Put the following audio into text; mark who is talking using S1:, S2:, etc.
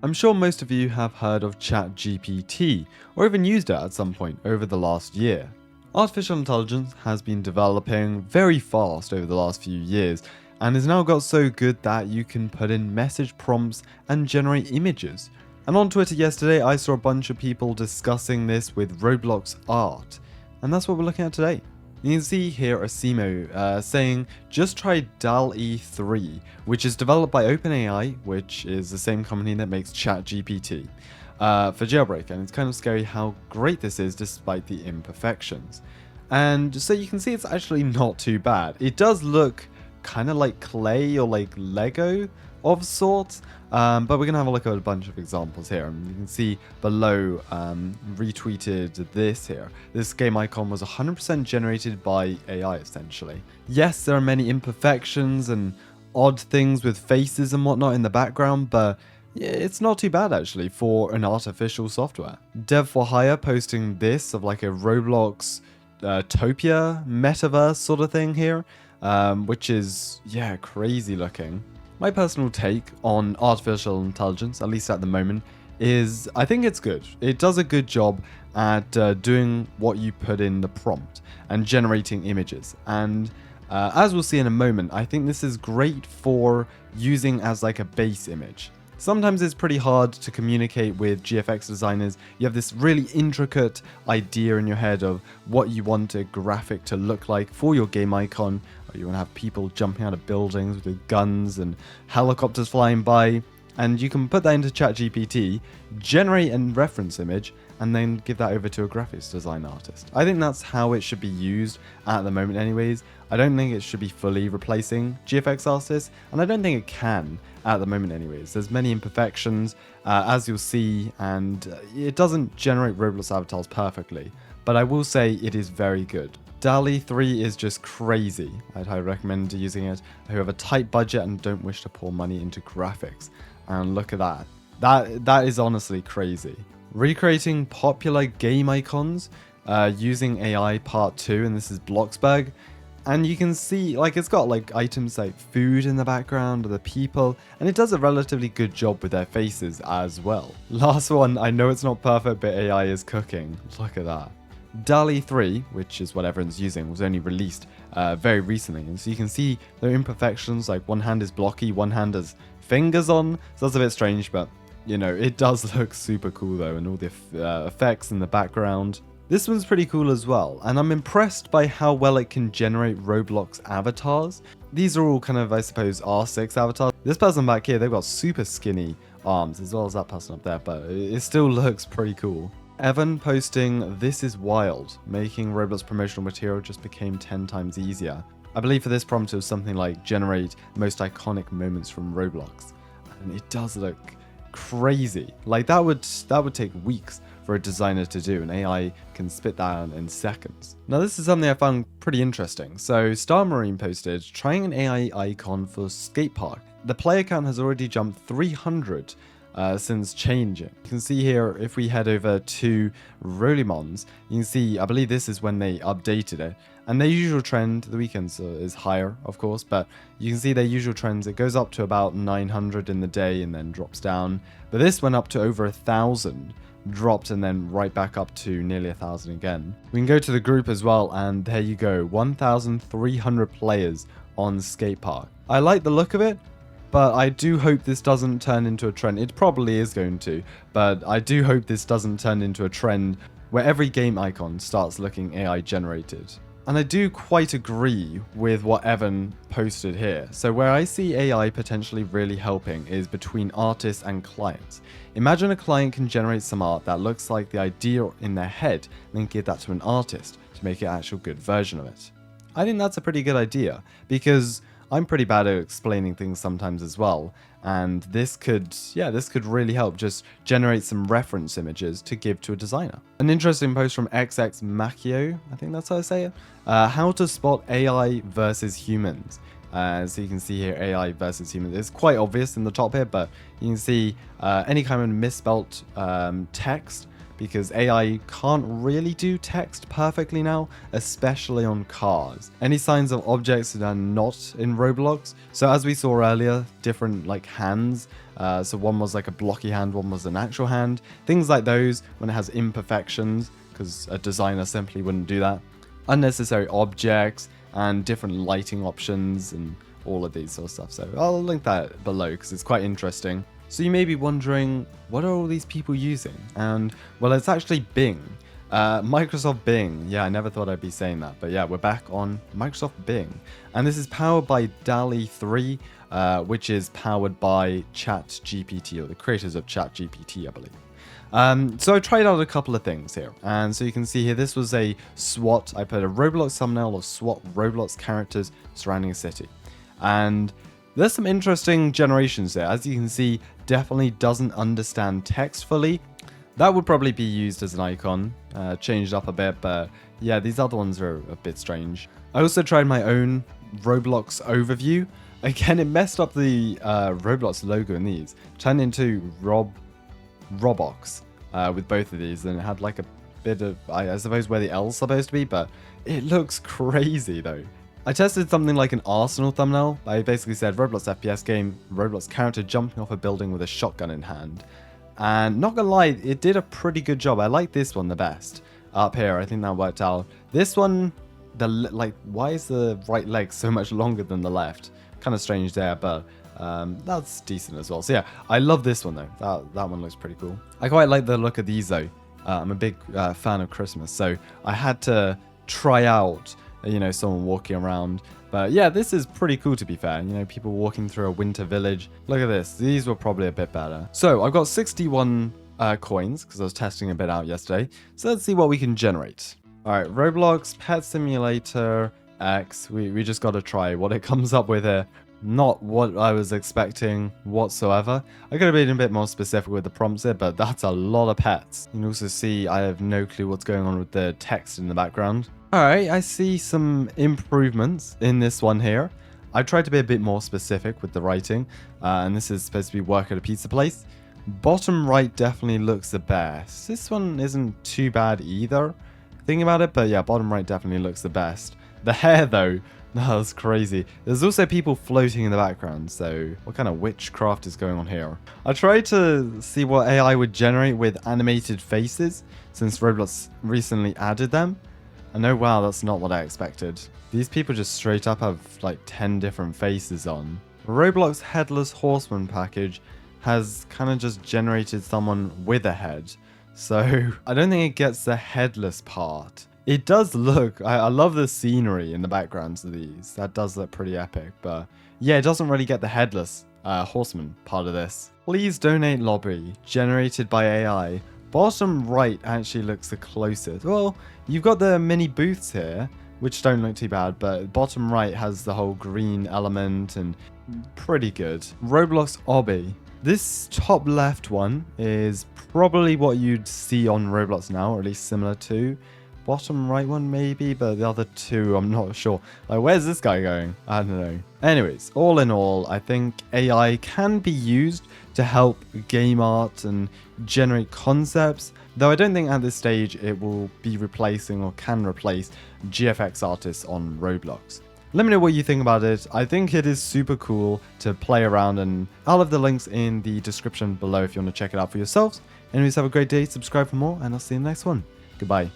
S1: I'm sure most of you have heard of ChatGPT, or even used it at some point over the last year. Artificial intelligence has been developing very fast over the last few years, and has now got so good that you can put in message prompts and generate images. And on Twitter yesterday, I saw a bunch of people discussing this with Roblox Art, and that's what we're looking at today. You can see here Asimo saying, just try DALL-E 3, which is developed by OpenAI, which is the same company that makes ChatGPT, for jailbreak, and it's kind of scary how great this is despite the imperfections. And so you can see it's actually not too bad. It does look kind of like clay or like Lego of sorts, but we're gonna have a look at a bunch of examples here, and you can see below retweeted this here. This game icon was 100% generated by AI essentially. Yes, there are many imperfections and odd things with faces and whatnot in the background, but yeah, it's not too bad actually for an artificial software. Dev for Hire posting this of like a Roblox Topia metaverse sort of thing here, which is, yeah, crazy looking. My personal take on artificial intelligence, at least at the moment, is I think it's good. It does a good job at doing what you put in the prompt and generating images. And as we'll see in a moment, I think this is great for using as like a base image. Sometimes it's pretty hard to communicate with GFX designers. You have this really intricate idea in your head of what you want a graphic to look like for your game icon. Or you want to have people jumping out of buildings with guns and helicopters flying by. And you can put that into ChatGPT, generate a reference image, and then give that over to a graphics design artist. I think that's how it should be used at the moment anyways. I don't think it should be fully replacing GFX artists, and I don't think it can at the moment anyways. There's many imperfections, as you'll see, and it doesn't generate Roblox avatars perfectly, but I will say it is very good. DALL-E 3 is just crazy. I'd highly recommend using it who have a tight budget and don't wish to pour money into graphics. And look at that. That is honestly crazy. Recreating popular game icons using AI part 2, and this is Bloxburg. And you can see, like, it's got like items like food in the background, or the people, and it does a relatively good job with their faces as well. Last one, I know it's not perfect, but AI is cooking. Look at that. DALL-E 3, which is what everyone's using, was only released very recently, and so you can see the imperfections, like one hand is blocky, one hand has fingers on, so that's a bit strange, but you know, it does look super cool though, and all the effects in the background. This one's pretty cool as well, and I'm impressed by how well it can generate Roblox avatars. These are all kind of, I suppose, R6 avatars. This person back here, they've got super skinny arms, as well as that person up there, but it still looks pretty cool. Evan posting, "This is wild. Making Roblox promotional material just became 10 times easier." I believe for this prompt it was something like generate most iconic moments from Roblox. And it does look crazy. Like that would take weeks for a designer to do, and AI can spit that out in seconds. Now this is something I found pretty interesting. So Star Marine posted, trying an AI icon for skate park. The player count has already jumped 300 since changing. You can see here, if we head over to Rolimons, you can see, I believe this is when they updated it, and their usual trend, the weekends is higher, of course, but you can see their usual trends, it goes up to about 900 in the day and then drops down, but this went up to over 1,000, dropped, and then right back up to nearly 1,000 again. We can go to the group as well, and there you go, 1,300 players on skate park. I like the look of it, but I do hope this doesn't turn into a trend. It probably is going to, but I do hope this doesn't turn into a trend where every game icon starts looking AI generated. And I do quite agree with what Evan posted here. So where I see AI potentially really helping is between artists and clients. Imagine a client can generate some art that looks like the idea in their head, and then give that to an artist to make an actual good version of it. I think that's a pretty good idea, because I'm pretty bad at explaining things sometimes as well, and this could really help just generate some reference images to give to a designer. An interesting post from XX Macchio, I think that's how I say it, how to spot AI versus humans. So you can see here AI versus humans. It's quite obvious in the top here, but you can see any kind of misspelt text because AI can't really do text perfectly now, especially on cars. Any signs of objects that are not in Roblox. So as we saw earlier, different like hands. So one was like a blocky hand, one was an actual hand. Things like those when it has imperfections, because a designer simply wouldn't do that. Unnecessary objects and different lighting options and all of these sort of stuff. So I'll link that below because it's quite interesting. So you may be wondering, what are all these people using? And well, it's actually Bing. Microsoft Bing. Yeah, I never thought I'd be saying that. But yeah, we're back on Microsoft Bing. And this is powered by DALL-E 3, which is powered by ChatGPT, or the creators of ChatGPT, I believe. So I tried out a couple of things here. And so you can see here, this was a SWAT. I put a Roblox thumbnail of SWAT Roblox characters surrounding a city. And there's some interesting generations there. As you can see, definitely doesn't understand text fully. That would probably be used as an icon, changed up a bit, but yeah, these other ones are a bit strange. I also tried my own Roblox overview. Again, it messed up the Roblox logo in these. Turned into Roblox with both of these, and it had like a bit of, I suppose, where the L's supposed to be, but it looks crazy though. I tested something like an Arsenal thumbnail. I basically said Roblox FPS game, Roblox character jumping off a building with a shotgun in hand. And not gonna lie, it did a pretty good job. I like this one the best. Up here, I think that worked out. This one, why is the right leg so much longer than the left? Kind of strange there, but that's decent as well. So yeah, I love this one though. That one looks pretty cool. I quite like the look of these though. I'm a big fan of Christmas, so I had to try out, you know, someone walking around. But yeah, this is pretty cool to be fair. You know, people walking through a winter village. Look at this. These were probably a bit better. So I've got 61 coins because I was testing a bit out yesterday. So let's see what we can generate. All right, Roblox Pet Simulator X. We just got to try what it comes up with here. Not what I was expecting whatsoever. I could have been a bit more specific with the prompts here, but that's a lot of pets. You can also see I have no clue what's going on with the text in the background. Alright, I see some improvements in this one here. I tried to be a bit more specific with the writing, and this is supposed to be work at a pizza place. Bottom right definitely looks the best. This one isn't too bad either, thinking about it, but yeah, bottom right definitely looks the best. The hair though, that's crazy. There's also people floating in the background, so what kind of witchcraft is going on here? I tried to see what AI would generate with animated faces, since Roblox recently added them. And oh wow, that's not what I expected. These people just straight up have like 10 different faces on. Roblox Headless Horseman package has kind of just generated someone with a head. So I don't think it gets the headless part. It does look, I love the scenery in the backgrounds of these. That does look pretty epic, but yeah, it doesn't really get the headless horseman part of this. Please donate lobby, generated by AI. Bottom right actually looks the closest. Well, you've got the mini booths here, which don't look too bad, but bottom right has the whole green element and pretty good. Roblox Obby. This top left one is probably what you'd see on Roblox now, or at least similar to. Bottom right one maybe, but the other two I'm not sure. Like, where's this guy going? I don't know. Anyways, all in all, I think AI can be used to help game art and generate concepts, though I don't think at this stage it will be replacing or can replace GFX artists on Roblox. Let me know what you think about it. I think it is super cool to play around, and I'll have the links in the description below if you want to check it out for yourselves. Anyways, have a great day, subscribe for more, and I'll see you in the next one. Goodbye.